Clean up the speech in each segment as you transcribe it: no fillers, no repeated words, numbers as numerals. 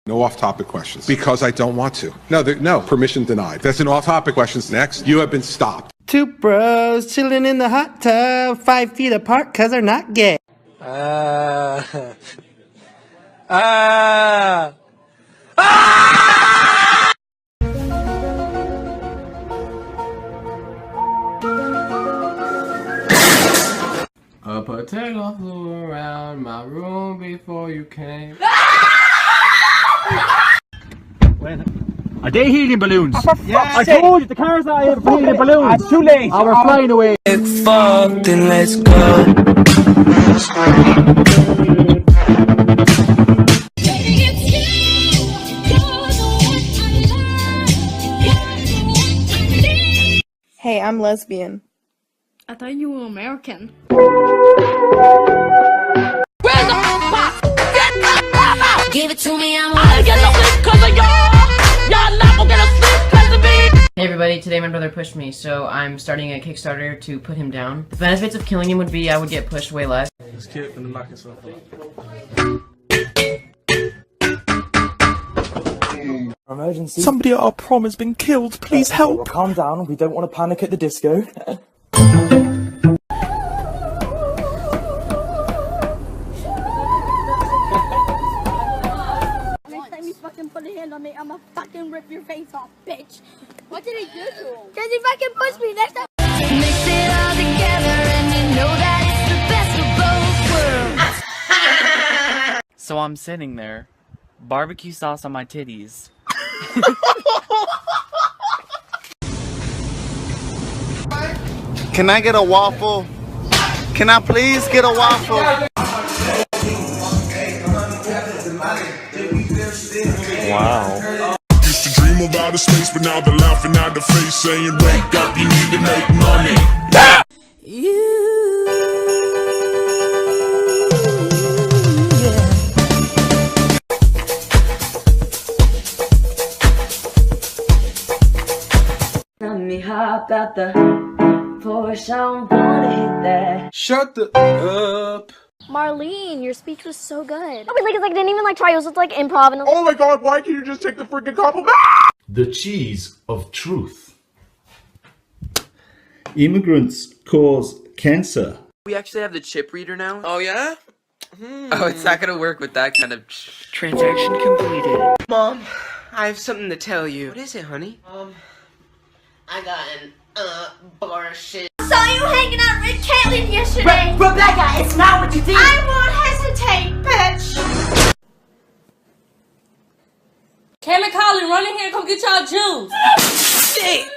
No off-topic questions. Because I don't want to. No, permission denied. That's an off-topic questions. Next, you have been stopped. Two bros chilling in the hot tub, 5 feet apart cause they're not gay. A potato flew around my room before you came. Are they helium balloons? Yeah, I told you the car's not here for helium balloons. It's too late. Oh, we're flying away. Fuck, then let's go. Hey, I'm lesbian. I thought you were American. Give it to me, I'm I get no sleep cause of y'all. Y'all not gonna get a sleep cause of me. Hey everybody, today my brother pushed me, so I'm starting a Kickstarter to put him down. The benefits of killing him would be I would get pushed way less. This kid finna knock himself out. Emergency. Somebody at our prom has been killed. Please help. Well, calm down. We don't want to panic at the disco. Next time you fucking put a hand on me, I'ma fucking rip your face off, bitch. What did he do to him? Cause he fucking pushed me. Next time. mix it all together and you know that it's the best of both worlds. So I'm sitting there, barbecue sauce on my titties. Can I get a waffle? Can I please get a waffle? Wow. Used to dream about a space, but now they're laughing at the face, saying, wake up, you need to make money. Let me hop out the Porsche, I don't wanna hit that. Shut the up. Marlene, your speech was so good. I was like, didn't even try. It was just like improv and. Oh my god, why can't you just take the freaking compliment? The cheese of truth. Immigrants cause cancer. We actually have the chip reader now. Oh yeah? Oh, it's not gonna work with that kind of Transaction completed. Mom, I have something to tell you. What is it, honey? I got an abortion. I saw you hanging out with Caitlin yesterday. Rebecca, it's not what you think. I won't hesitate, bitch. Cam and Colin, run in here and come get y'all juice. Shit!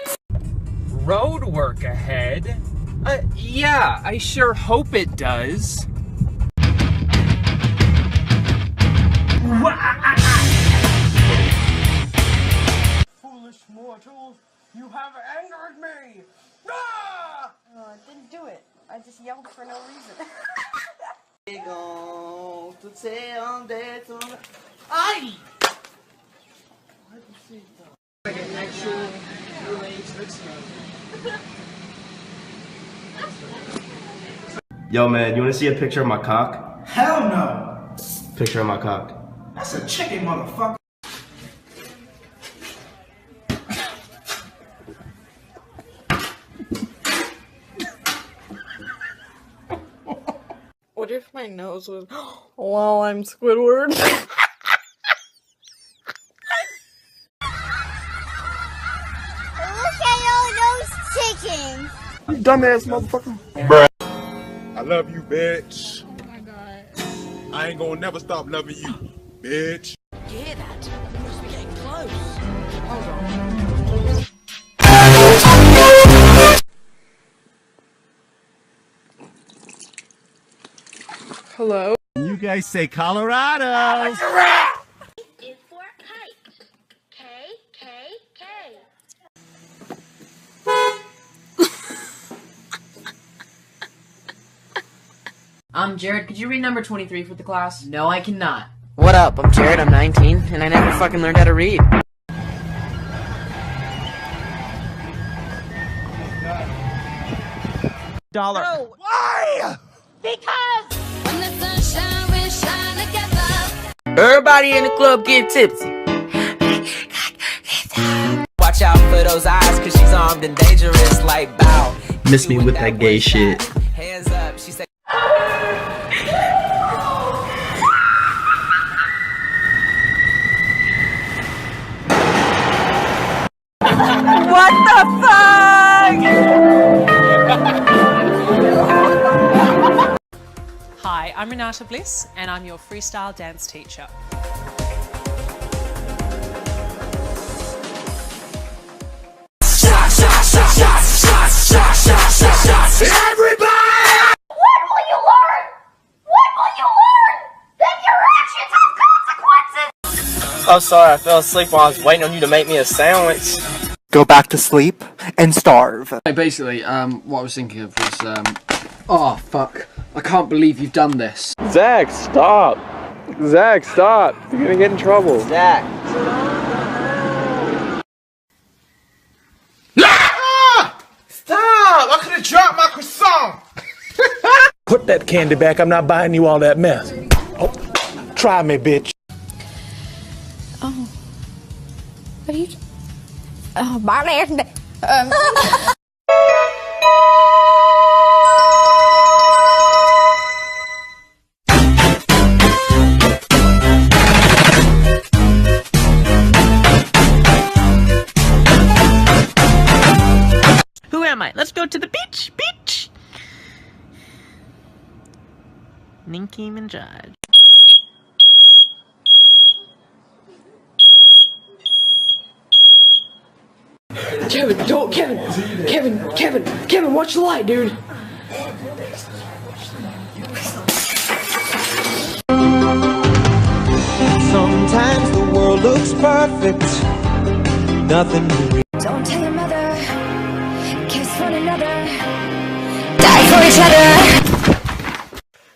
Road work ahead? Yeah, I sure hope it does. Foolish mortals, you have angered me! Ah! Oh, I didn't do it. I just yelled for no reason. Aye! Yo man, you wanna see a picture of my cock? Hell no! Picture of my cock. That's a chicken, motherfucker. What if my nose was, well, I'm Squidward? Look at all those chickens. You dumbass motherfucker. Bruh. I love you, bitch. Oh my god. I ain't gonna never stop loving you, bitch. You hear that? We must be getting close. Hold on. Hello? You guys say Colorado. It's for kite. K, K, K. Jared, could you read number 23 for the class? No, I cannot. What up? I'm Jared, I'm 19, and I never fucking learned how to read. Dollar. No. Why? Because When the sunshine will shine together. Everybody in the club get tipsy. Watch out for those eyes, cause she's armed and dangerous like bow. Miss me with that gay shit. Hands up, she said. What the fuck? Hi, I'm Renata Bliss and I'm your freestyle dance teacher. Everybody! What will you learn? What will you learn? That your actions have consequences! Oh, sorry, I fell asleep while I was waiting on you to make me a sandwich. Go back to sleep and starve. Basically, what I was thinking of was, oh, fuck. I can't believe you've done this. Zach, stop. Zach, stop. You're gonna get in trouble. Zach. Stop! I could have dropped my croissant! Put that candy back. I'm not buying you all that mess. Oh, try me, bitch. Oh. What are you... Oh, my last name. Who am I? Let's go to the beach. Beach. Nicki Minaj. Kevin, don't, Kevin, watch the light, dude. Sometimes the world looks perfect. Nothing to read. Don't tell your mother. Kiss one another. Die for each other.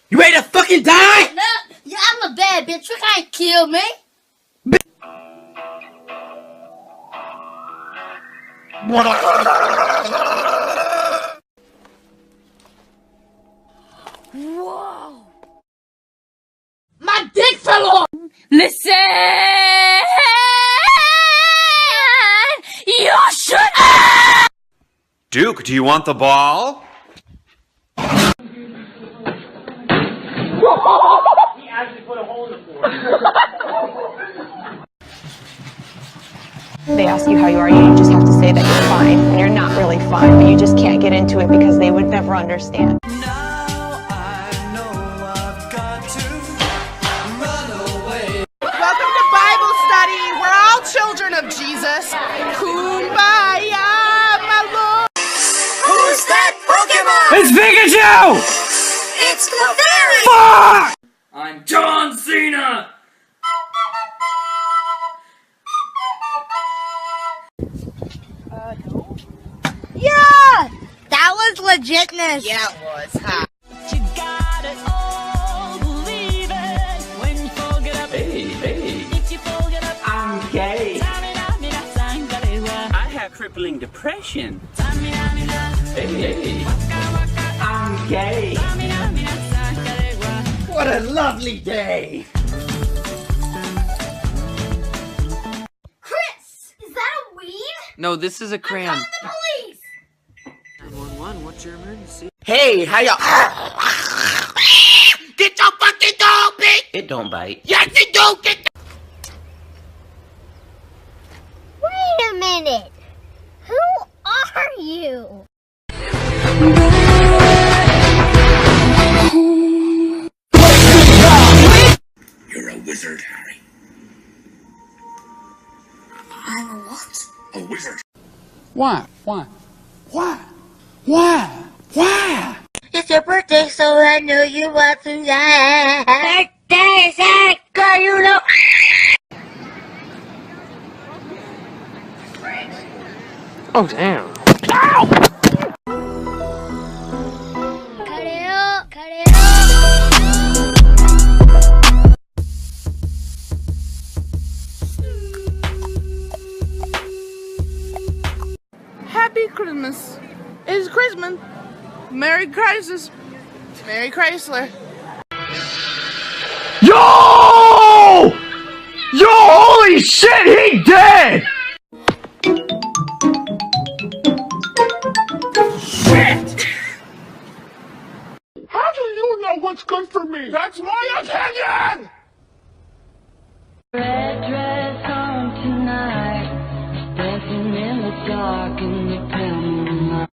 You ready to fucking die? No, yeah, I'm a bad bitch. You can't kill me. Whoa! My dick fell off! Listen! You should. Duke, do you want the ball? He actually put a hole in the floor. They ask you how you are, you just have to say that you're fine, and you're not really fine, but you just can't get into it because they would never understand. Welcome to Bible study. We're all children of Jesus. Kumbaya, my lord. Who's that Pokemon? It's Pikachu! It's Clefairy! Fuck! I'm John Cena! Yeah! That was legitness. Yeah, it was, huh? I'm gay. I have crippling depression. Hey, I'm gay. What a lovely day. Chris, is that a weed? No, this is a crayon. I'm calling the police. 911, what's your emergency? Hey, how y'all? Get your fucking dog, bitch! It don't bite. Yes, it do! Get the... Wait a minute. Who are you? You're a wizard, Harry. I'm a what? A wizard. Why? It's your birthday, so I know you want to die. Birthday, Zach, girl, you know. Oh, damn. Ow! Cut it up, cut it up. Happy Christmas. It's Christmas. Merry Crisis. Merry Chrysler. Yo! Holy shit, he dead! Shit! How do you know what's good for me? That's my opinion! Red dress on tonight, dancing in the dark in the pale moonlight.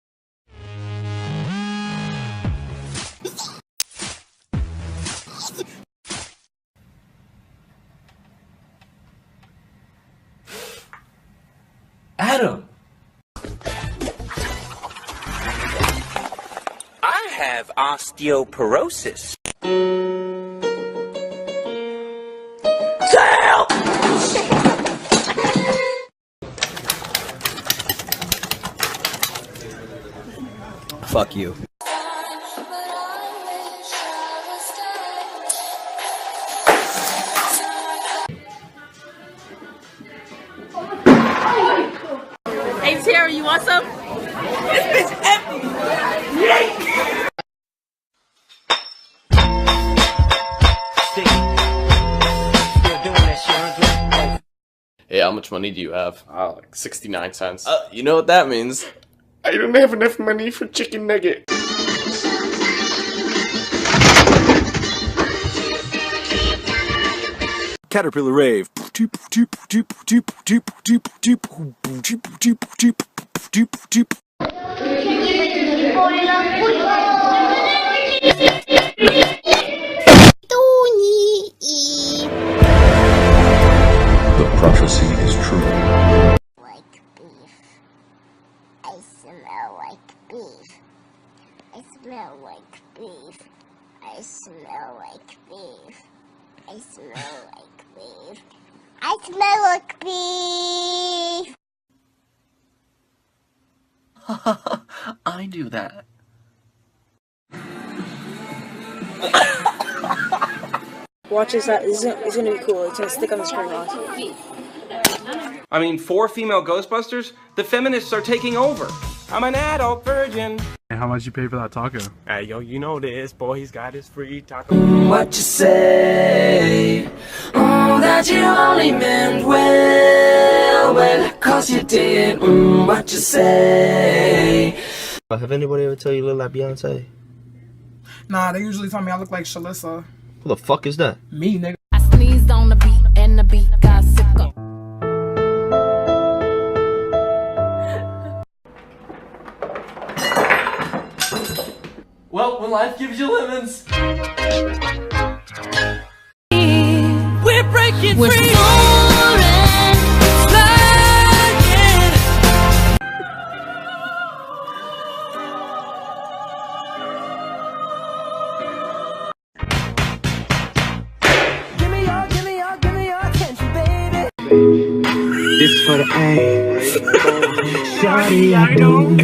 Adam! I have osteoporosis. Fuck you. Hey Tara, you want some? This bitch empty. Hey, how much money do you have? Like 69 cents. You know what that means. I don't have enough money for chicken nugget. Caterpillar Rave. The prophecy is true. Like beef. I smell like beef. I smell like beef. I smell like beef. I smell like beef. I smell like beef. I do that. Watch this out. It's gonna be cool. It's gonna stick on the screen. I mean, 4 female Ghostbusters? The feminists are taking over. I'm an adult virgin. How much you pay for that taco? Hey, yo, you know this. Boy, he's got his free taco. What you say? That you only meant well, cause you did. What you say? Have anybody ever tell you you look like Beyonce? Nah, they usually tell me I look like Shalissa. Who the fuck is that? Me, nigga. I sneezed on the beat and the beat got sicker. Well, when life gives you lemons. We're breaking free. This for the A. Shawty, I know.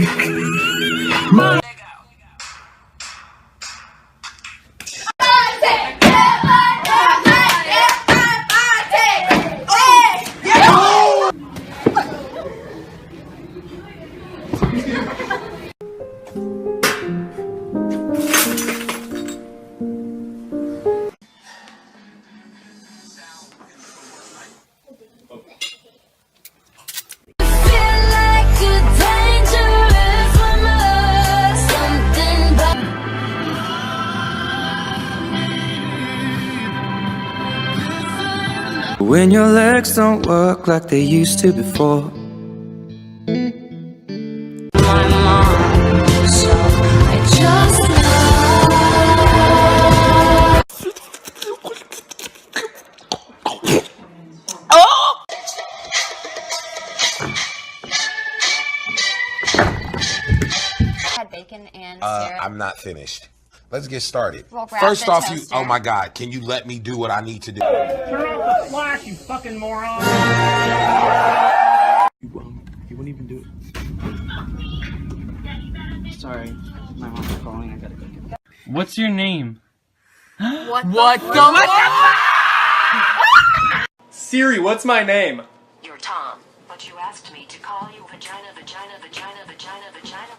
When your legs don't work like they used to before. Had bacon and syrup. I'm not finished. Let's get started. We'll grab First the off, toaster. oh my God, can you let me do what I need to do? Turn off the flash, you fucking moron! You wouldn't even do it. Sorry, my mom's calling. I gotta go get that. What's your name? What the Siri, what's my name? You're Tom, but you asked me to call you vagina, vagina, vagina, vagina, vagina.